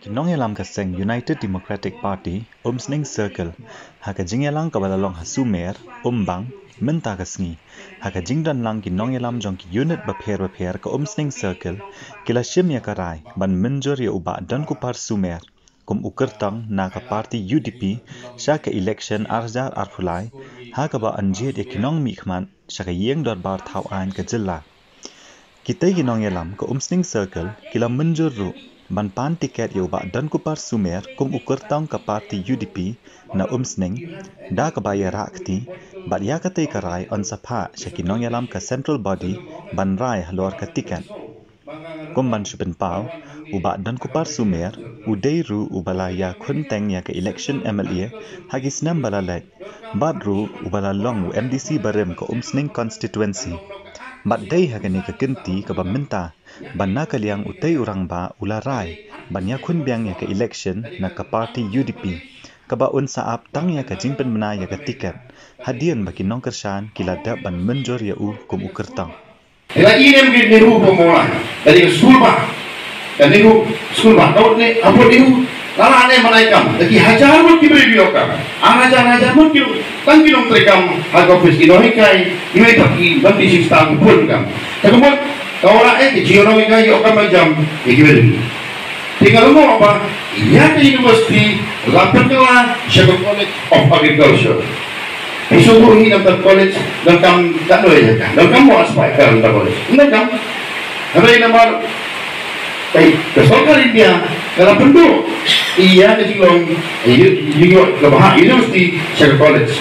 Kinong yalam kaseng United Democratic Party Sning Circle haka jingyalang kabalalong hasumer bang menta kasngi haka jingdan lang kinong yalam jong ki unit bapher ka Sning Circle kila shim ya karai ban menjor ya uba dan kupar sumer ukertang na ka party UDP shaka election arjar arfulai haka ba anjed ya kinong mikman shaka yeng dot bar thau an ka jilla kita kinong yalam ka Sning Circle kila menjor ru ban pan tiket ya uba dan kupar sumer ukertang ka party UDP na Sning da ka baya rakti bat ya katai karai on sapa shakinong yalam ka central body ban rai halor ka tiket ban shupen pau uba dan kupar sumer udai ru ubala ya kunteng ya ka election MLA hagis nam balalek bat ru ubala long MDC barem ka Sning constituency bat dai hagani ka kinti ka baminta ban na kaliang utai urang ba ularai ban ya kun biang ya ka election na ka party UDP ka ba un saap tang ya ka jingpen mena ya ka tiket hadian baki nong kershan kila da ban menjor ya ukertang ila inem gid ni ru pomola dari school ba dan ni ru school ba daud ne apot ni lala ne manaikam lagi hajar mut ki review ka hajar mut ki tang ki nong trekam hag office ki nohi kai ime taki bandi sistem pun kam takumot kawala ki jiono kai yo kam jam ikibel tinggal mo apa iya ke university lapan kala Shadow College of Agriculture isubuh hi nam college dan kam tak boleh kan dan kamu aspek kan college enggak kan ada yang nomor kesokan India kalau penduduk iya ke cilong juga bahas university Shadow College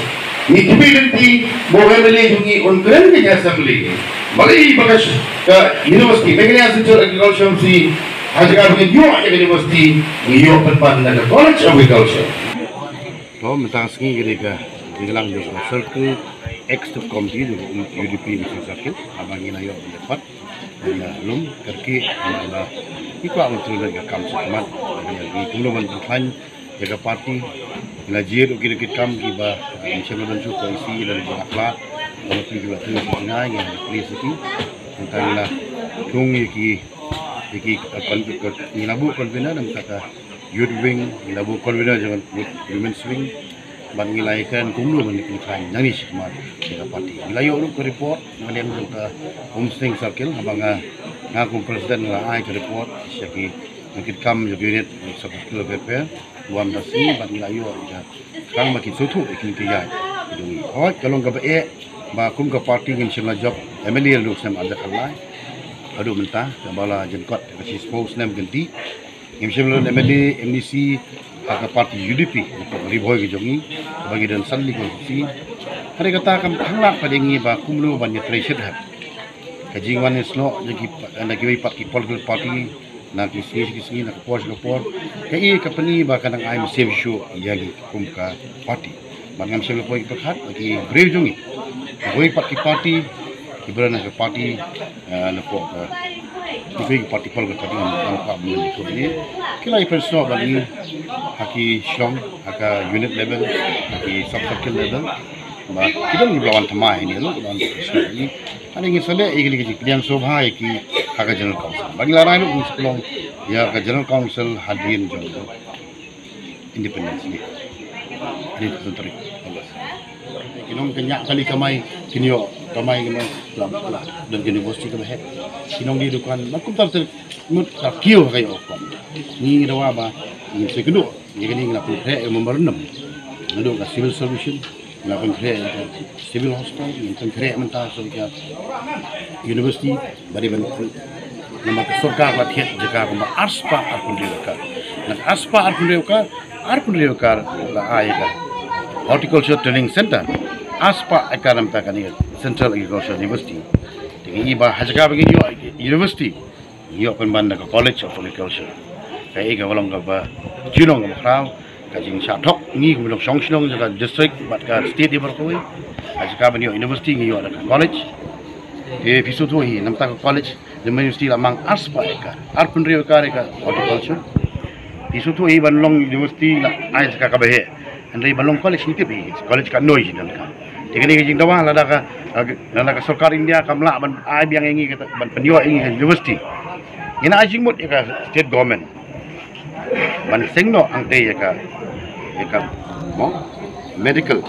ni kibidenti boleh melindungi untuk ke assembly bagi bagas ke university bagaimana secara agriculture si Hajar begini juga university New Penpan dan College of Agriculture. Oh, mentang sengi ketika hilang di circle extra committee di UDP di Sakit, abang ini ayo dapat dan lum kerki adalah ikut untuk dari kam semat dari kumpulan berklan jaga parti ngajir ukir kam kiba insyaallah dan koalisi dari akhlak kalau juga tu sengai yang please itu tentanglah tung iki nilabu konvener dan kata youth wing nilabu konvener jangan women's wing ban ngilaikan kumlu mendikungkan nangis kemat kita parti nilayo lu ke report ngalian ke Sning Circle abang ngaku presiden lah ai ke report syaki mungkin kam unit sektor PP buam dasi ban nilayo ya sekarang makin sutu ikin kaya itu oh kalau enggak ba kum ke parti ngin sima job MLA lu sem ada kalai aduh mentah bala jengkot kasi spose nem ganti imshimlo MLA MDC ka parti UDP riboy ke jongi bagi dan salli ko si hari kata kam hanglak padengi ba kumlo ban treasure hab kajing wan islo jagi nagi parti political party na kisi na por kai kapani ba kanang ai same show yagi kum ka party bangam selo ko ikhat bagi brave jongi boy party ibaran ke parti lepo ke parti pol ke tadi nampak belum itu ini kila ifensno bagi haki shong haka unit level haki sub circle level ba kita ni lawan tamai ini lo lawan ini ada ingin sale igli yang sobha ki haka general council bagi larai lu sekolong ya ka general council hadirin jong independence ni tentang kinong kanya kali kamay kinyo kamay dan university ka bahet kinong di dukan makum tar mut kiyo kayo ko ni dawa ba ni segundo ni kini ngila pre member 6 ngado ka civil solution ngila pre civil hospital ni pre menta so ka university bari ban nama surga la thiet jaga ko aspa arkun rewkar la ayaka horticulture training center aspa akaram takani Central Agricultural University dengan iba hajaga bagi university yo penbanda ke College of Agriculture kai ga walong ga ba jinong ga khrau ka jing sha thok ni ko long song jaga district bat ka state di berkoi hajaga bagi university ngi yo da college pisu tu hi namta ka college the university lamang aspa ka arpun rio ka horticulture pisu tu hi ban long university la ai ka ka behe andai balong college ni ke college ka noi dan ka Tinggal jing dawa lada ka sarkar India kamla ban ai biang ingi ban penyo ingi university ina ajing mut ika state government ban sengno angte ika medical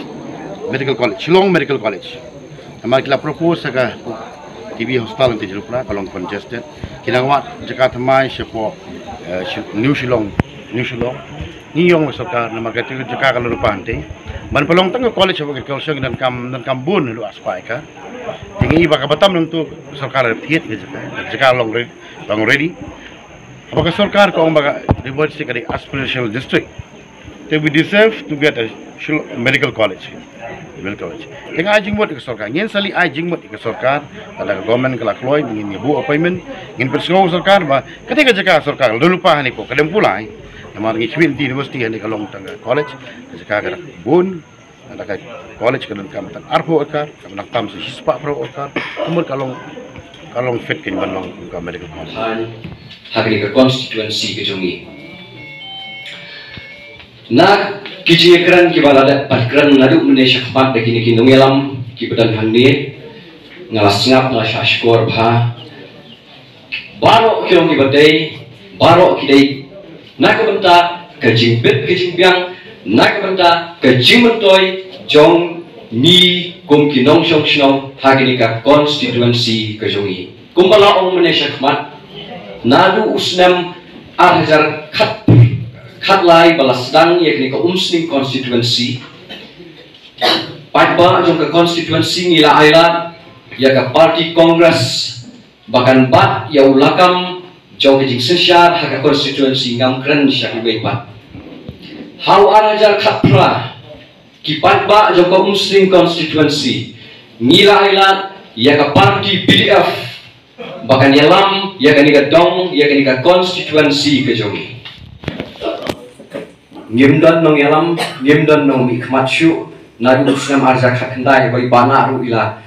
college Shillong Medical College ama kila propose ka TB hospital nanti jelupla kalong congested kinawat Jakarta mai sepo New Shillong ni yong sarkar nama kata Jakarta kalau lupa nanti man pelong tengah college of agriculture dan kambun lu aspai ka tinggi baka batam untuk sarkar tiet ke Jakarta long ready apakah sarkar kau baka dibuat sekali aspirational district they we deserve to get a medical college tengah ajing buat ke sarkar ngin sali ajing buat ke sarkar ada government kelak loy ngin bu appointment ngin persau sarkar ba ketika Jakarta sarkar lu lupa ni ko kadang pulai nama ngi Trinity University ni kalong tangga college Jakarta bun ada kai college kadang kam tan arpo akar kam nak tam si hispa pro akar umur kalong fit kin banong ka medical college hari ke constituency ke jongi na kijekran ki balada pakran nadu Malaysia khmat de kini nungelam ki badan handi ngalas ngap na shashkor bha baro kyong ki badai baro ki dei nak benta kejimbet kejimbiang nak benta kejimentoy jong ni kum kinong shong shong hagini ka constituency kejongi kumbala ong Malaysia khmat nadu usnam 8,000 khat lai balasdang yakni ka umsning constituency patba jong ka constituency ngila aila ya ka party congress bahkan bat ya ulakam jauh kejing sesyar haka constituency ngamkren syakibay pat how arajar khapra kipat ba jauh ka muslim constituency ngila ilat ya ka party PDF bahkan yalam ya ka niga dong ya ka niga constituency kejongi ngimdan nong yalam ngimdan nong ikmatsyu nadu usnam arja khakendai bai bana ru ila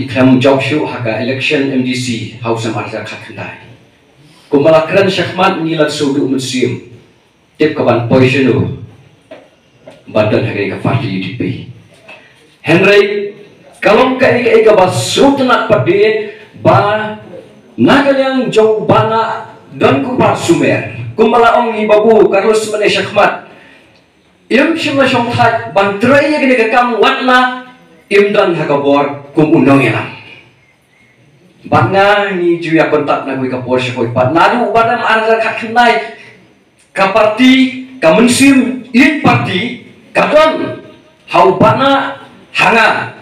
ikram jobsyu haka election MDC house arja khakendai kumalakran syakmat ngilat sudu museum tip kaban poisonu badan hari ka party UDP Henry kalong ka ika ika basutna pade ba nagalyang jauh bana dan kupar sumer kumalaong ibabu Carlos Malaysia syakmat im shima shong khat bantrai gini ka kam watna im dan hakabor kumunong yalam banga ni juya kontak na ka Porsche ko pat nadu badam arza khakhnai ka party ka munsim in party kadon hau bana hanga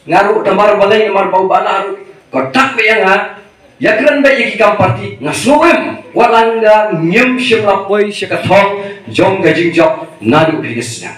ngaru tamar balai namar bau bana aru kotak be nga yakran be yiki kam party ngasowem walanga nyem shimla poi shikathong jong gajing jok nadu bigisna